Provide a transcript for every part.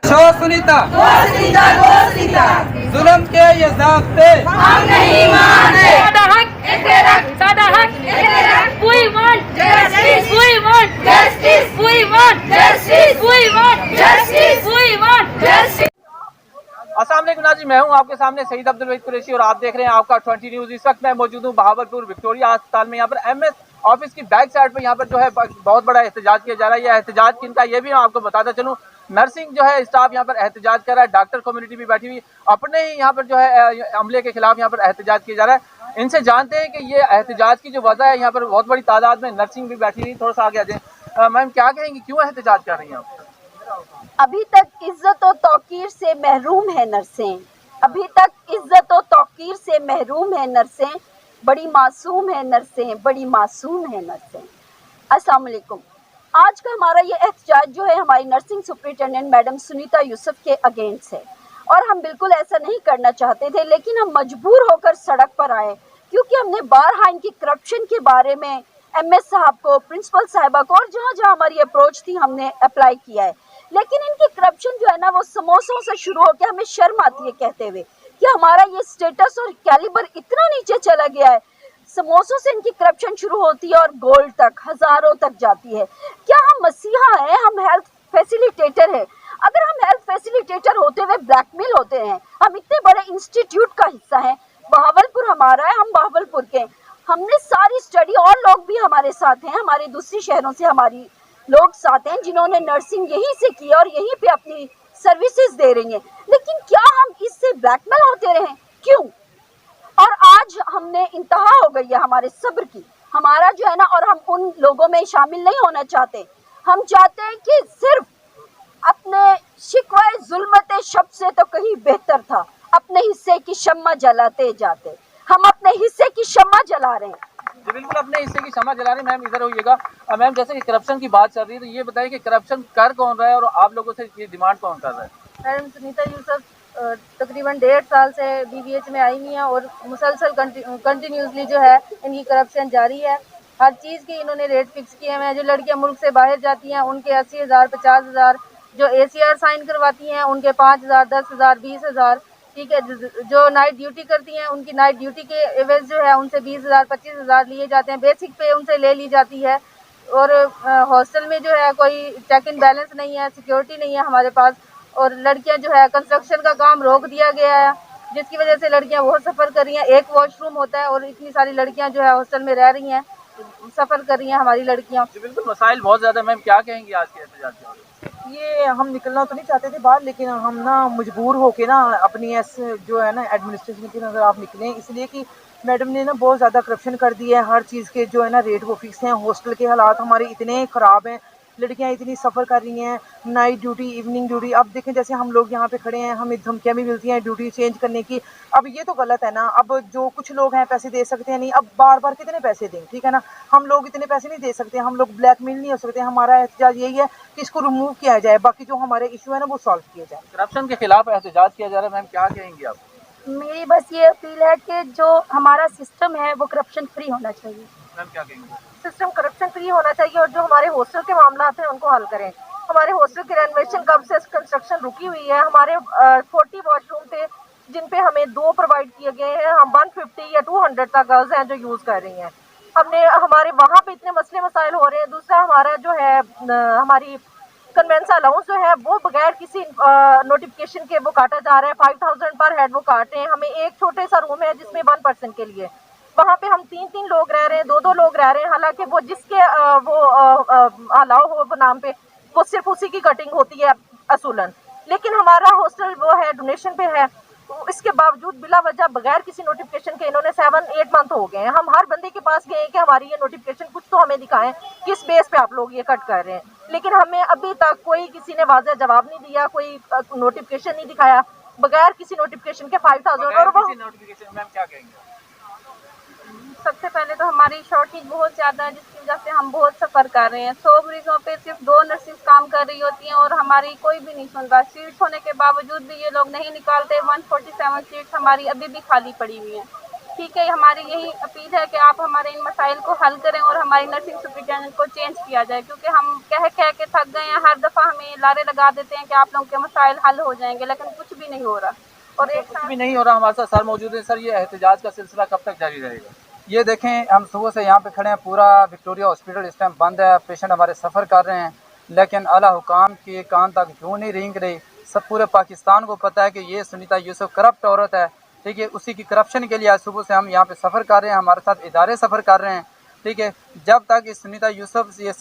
Show Sunita, जुल्म के ये ज़ाब्ते हम नहीं मानते। सादा हक, सादा हक, we want justice, we want justice, we want justice, we want justice, we want justice। अस्सलाम वालेकुम नाज़रीन, मैं हूं आपके सामने सईद अब्दुल वहीद कुरैशी और आप देख रहे हैं आपका 20 न्यूज़। इस वक्त मैं मौजूद हूं बहावलपुर विक्टोरिया अस्पताल में। यहाँ पर एमएस ऑफिस की बैक साइड पर यहाँ पर जो है बहुत बड़ा एहतजाज किया जा रहा है। यह एहतजाज किनका, ये भी मैं आपको बताता चलूँ। नर्सिंग जो है स्टाफ यहाँ पर एहतजाज कर रहा है, डॉक्टर कम्युनिटी भी बैठी हुई अपने ही यहाँ पर जो है अमले के खिलाफ यहाँ पर एहतजाज किया जा रहा है। इनसे जानते हैं कि ये एहतजाज की जो वजह है, यहाँ पर बहुत बड़ी तादाद में नर्सिंग भी बैठी हुई। थोड़ा सा आगे आ जाए मैम, क्या कहेंगी, क्यों एहतजाज कर रही हैं आप? अभी तक इज्जत और तौकीर से महरूम है नर्सें, अभी तक इज्जत और तौकीर से महरूम है नर्सें, बड़ी मासूम है नर्सें, बड़ी मासूम है नर्सें। अस्सलाम वालेकुम। आज का हमारा ये एहतजाज जो है हमारी nursing superintendent madam Sunita Yusuf के अगेंस्ट है और हम बिल्कुल ऐसा नहीं करना चाहते थे, लेकिन हम मजबूर होकर सड़क पर आए क्योंकि हमने बारहा इनकी करप्शन के बारे में एमएस साहब को, प्रिंसिपल साहिबा को और जहाँ जहाँ हमारी अप्रोच थी हमने अप्लाई किया है। लेकिन इनकी करप्शन जो है ना वो समोसों से शुरू होकर हमें शर्म आती है कहते हुए कि हमारा ये स्टेटस और कैलिबर इतना नीचे चला गया है। समोसों से इनकी करप्शन शुरू होती है और गोल्ड तक, हजारों तक जाती है। क्या हम मसीहा हैं? हम हेल्थ फैसिलिटेटर हैं। अगर हम हेल्थ फैसिलिटेटर होते हुए ब्लैकमेल होते हैं, हम इतने बड़े इंस्टीट्यूट का हिस्सा हैं, बहावलपुर हमारा है, हम बहावलपुर के, हमने सारी स्टडी और लोग भी हमारे साथ हैं, हमारे दूसरे शहरों से हमारी लोग साथ हैं जिन्होंने नर्सिंग यहीं से की और यहीं पे अपनी सर्विसेज दे रही हैं। लेकिन क्या हम इससे ब्लैकमेल होते रहे? क्यों? और आज हमने इंतहा हो गई है हमारे सब्र की, हमारा जो है ना, और हम उन लोगों में शामिल नहीं होना चाहते। हम चाहते हैं कि सिर्फ अपने शिकवाए जुल्मत शब से तो कहीं बेहतर था अपने हिस्से की शम्मा जलाते जाते। हम अपने हिस्से की शम्मा जला रहे हैं जी बिल्कुल, अपने हिस्से की क्षमा जला रही। मैम इधर होइएगा। मैम जैसे कि करप्शन की बात चल रही है, तो ये बताइए कि करप्शन कर कौन रहा है और आप लोगों से ये डिमांड कौन कर रहा है? मैडम सुनीता यूसुफ तकरीबन 1.5 साल से बीबीएच में आई हुई हैं और मुसलसल कंटिन्यूसली जो है इनकी करप्शन जारी है। हर चीज़ के इन्होंने रेट फिक्स किए हुए हैं। जो लड़कियां मुल्क से बाहर जाती हैं उनके 80,000, 50,000, जो ACR साइन करवाती हैं उनके 5,000, 10,000, 20,000, ठीक है। जो नाइट ड्यूटी करती हैं उनकी नाइट ड्यूटी के एवज जो है उनसे 20,000, 25,000 लिए जाते हैं। बेसिक पे उनसे ले ली जाती है। और हॉस्टल में जो है कोई चेक इन बैलेंस नहीं है, सिक्योरिटी नहीं है हमारे पास। और लड़कियां जो है कंस्ट्रक्शन का काम रोक दिया गया है, जिसकी वजह से लड़कियां बहुत सफ़र कर रही हैं। एक वॉशरूम होता है और इतनी सारी लड़कियां जो है हॉस्टल में रह रही हैं, सफ़र कर रही हैं हमारी लड़कियां। बिल्कुल, मसाइल बहुत ज़्यादा। मैम क्या कहेंगी आज के एहतजाज के बारे में? ये हम निकलना तो नहीं चाहते थे बाहर, लेकिन हम ना मजबूर होके ना अपनी जो है ना एडमिनिस्ट्रेशन की नज़र आप निकले, इसलिए कि मैडम ने ना बहुत ज़्यादा करप्शन कर दी है। हर चीज़ के जो है ना रेट वो फिक्स हैं। हॉस्टल के हालात हमारे इतने ख़राब हैं, लड़कियां इतनी सफ़र कर रही हैं, नाइट ड्यूटी, इवनिंग ड्यूटी। अब देखें जैसे हम लोग यहाँ पे खड़े हैं, हमें धमकियाँ भी मिलती हैं ड्यूटी चेंज करने की। अब ये तो गलत है ना। अब जो कुछ लोग हैं पैसे दे सकते हैं नहीं, अब बार बार कितने पैसे दें, ठीक है ना। हम लोग इतने पैसे नहीं दे सकते, हम लोग ब्लैकमेल नहीं हो सकते। हमारा एहतजाज यही है कि इसको रिमूव किया जाए, बाकी जो हमारे इशू है ना वो सॉल्व किए जाए। करप्शन के खिलाफ एहतजाज किया जा रहा है। मैम क्या कहेंगी आप? मेरी बस ये अपील है कि जो हमारा सिस्टम है वो करप्शन फ्री होना चाहिए। मैम क्या कहेंगे? सिस्टम करप्शन फ्री होना चाहिए और जो हमारे हॉस्टल के मामला हैं उनको हल करें। हमारे हॉस्टल की रेनोवेशन कब से कंस्ट्रक्शन रुकी हुई है। हमारे 40 वॉशरूम थे जिन पे हमें 2 प्रोवाइड किए गए हैं। हम 150 या 200 तक गर्ल्स हैं जो यूज़ कर रही हैं। हमारे वहाँ पे इतने मसले मसाइल हो रहे हैं। दूसरा हमारा जो है हमारी कन्वेंस अलाउंस जो है वो बगैर किसी नोटिफिकेशन के वो काटा जा रहा है। 5,000 पर हेड वो काट रहे हैं। हमें एक छोटे सा रूम है जिसमें 1 पर्सन के लिए, वहाँ पे हम 3-3 लोग रह रहे हैं, 2-2 लोग रह रहे हैं। हालांकि वो जिसके अलाउ हो वो नाम पे वो सिर्फ उसी की कटिंग होती है असूलन। लेकिन हमारा हॉस्टल वो है डोनेशन पे है, तो इसके बावजूद बिला वजह बगैर किसी नोटिफिकेशन के इन्होंने 7-8 मंथ हो गए हैं। हम हर बंदे के पास गए कि हमारी ये नोटिफिकेशन कुछ तो हमें दिखाएं, किस बेस पे आप लोग ये कट कर रहे हैं। लेकिन हमें अभी तक कोई किसी ने वाज़ेह जवाब नहीं दिया, कोई नोटिफिकेशन नहीं दिखाया। बगैर किसी नोटिफिकेशन के 5,000 और वो नोटिफिकेशन। मैम क्या कहेंगे? सबसे पहले तो हमारी शॉर्टेज बहुत ज़्यादा है जिसकी वजह से हम बहुत सफ़र कर रहे हैं। 100 मरीजों पे सिर्फ 2 नर्सेज काम कर रही होती हैं और हमारी कोई भी नहीं सुनता। सीट्स होने के बावजूद भी ये लोग नहीं निकालते। 147 सीट्स हमारी अभी भी खाली पड़ी हुई हैं। ठीक है, हमारी यही अपील है कि आप हमारे इन मसाइल को हल करें और हमारी नर्सिंग सुपरिटेंडेंट को चेंज किया जाए, क्योंकि हम कह के थक गए हैं। हर दफ़ा हमें लारे लगा देते हैं कि आप लोगों के मसाइल हल हो जाएंगे, लेकिन कुछ भी नहीं हो रहा। और एक कुछ भी नहीं हो रहा। हमारे साथ सर मौजूद है। सर, ये एहतजाज का सिलसिला कब तक जारी रहेगा? ये देखें, हम सुबह से यहाँ पे खड़े हैं, पूरा विक्टोरिया हॉस्पिटल इस टाइम बंद है, पेशेंट हमारे सफ़र कर रहे हैं, लेकिन आला हुकाम के कान तक क्यों नहीं रेंग रही? सब पूरे पाकिस्तान को पता है कि ये सुनीता यूसुफ करप्ट औरत है, ठीक है। उसी की करप्शन के लिए आज सुबह से हम यहाँ पे सफ़र कर रहे हैं, हमारे साथ इदारे सफ़र कर रहे हैं, ठीक है। जब तक इस सुनीता यूसुफ ये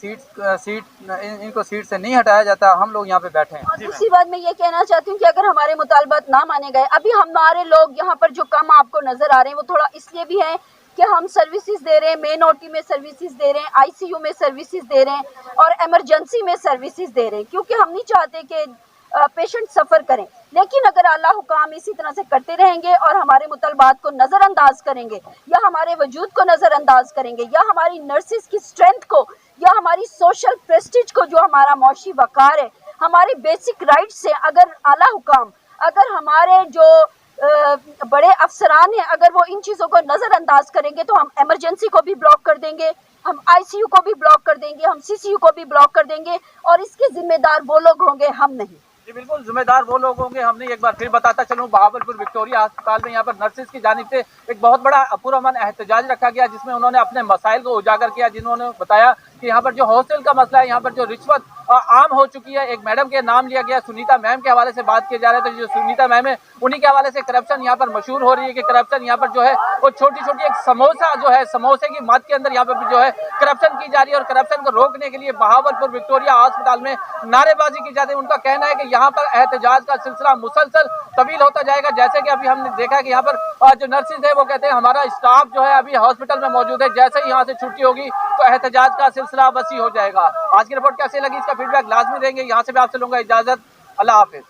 इनको सीट से नहीं हटाया जाता, हम लोग यहाँ पे बैठे हैं। और दूसरी बात मैं ये कहना चाहती हूँ कि अगर हमारे मुतालबात ना माने गए, अभी हमारे लोग यहाँ पर जो कम आपको नजर आ रहे हैं वो थोड़ा इसलिए भी है कि हम सर्विसेज दे रहे हैं, मेन ओटी में सर्विसेज दे रहे हैं, आईसीयू में सर्विसेज दे रहे हैं और इमरजेंसी में सर्विसेज दे रहे हैं, क्योंकि हम नहीं चाहते कि पेशेंट सफ़र करें। लेकिन अगर आला हुकाम इसी तरह से करते रहेंगे और हमारे मुतालबात को नज़रअंदाज करेंगे या हमारे वजूद को नज़रअंदाज करेंगे या हमारी नर्सिस की स्ट्रेंथ को या हमारी सोशल प्रेस्टीज को, जो हमारा मौशी वक़ार है, हमारी बेसिक राइट्स से, अगर आला हुकाम, अगर हमारे जो बड़े अफसरान हैं, अगर वो इन चीज़ों को नज़रअंदाज करेंगे तो हम इमरजेंसी को भी ब्लॉक कर देंगे, हम आईसीयू को भी ब्लॉक कर देंगे, हम सीसीयू को भी ब्लॉक कर देंगे और इसके जिम्मेदार वो लोग होंगे, हम नहीं। जी बिल्कुल, जिम्मेदार वो लोग होंगे, हमने एक बार फिर बताता चलूं, बहावलपुर विक्टोरिया अस्पताल में यहाँ पर नर्सिस की जानिब से एक बहुत बड़ा पुरअमन एहतजाज रखा गया, जिसमें उन्होंने अपने मसाइल को उजागर किया। जिन्होंने बताया कि यहाँ पर जो हॉस्टल का मसला है, यहाँ पर जो रिश्वत आम हो चुकी है। एक मैडम के नाम लिया गया, सुनीता मैम के हवाले से बात किए जा रहे थे। जो सुनीता मैम है, उन्हीं के हवाले से करप्शन यहाँ पर मशहूर हो रही है कि करप्शन यहाँ पर जो है वो छोटी छोटी एक समोसा जो है, समोसे की मद के अंदर यहाँ पर जो है करप्शन की जा रही है। और करप्शन को रोकने के लिए बहावलपुर विक्टोरिया अस्पताल में नारेबाजी की जाती है। उनका कहना है कि यहाँ पर एहतजाज का सिलसिला मुसलसल तवील होता जाएगा। जैसे कि अभी हमने देखा कि यहाँ पर जो नर्सिस है वो कहते हैं हमारा स्टाफ जो है अभी हॉस्पिटल में मौजूद है, जैसे ही यहाँ से छुट्टी होगी तो एहतजाज का सिलसिला वसी हो जाएगा। आज की रिपोर्ट कैसे लगी, इसका फीडबैक लाजमी देंगे। यहाँ से भी आपसे लूंगा इजाजत। अल्लाह हाफिज।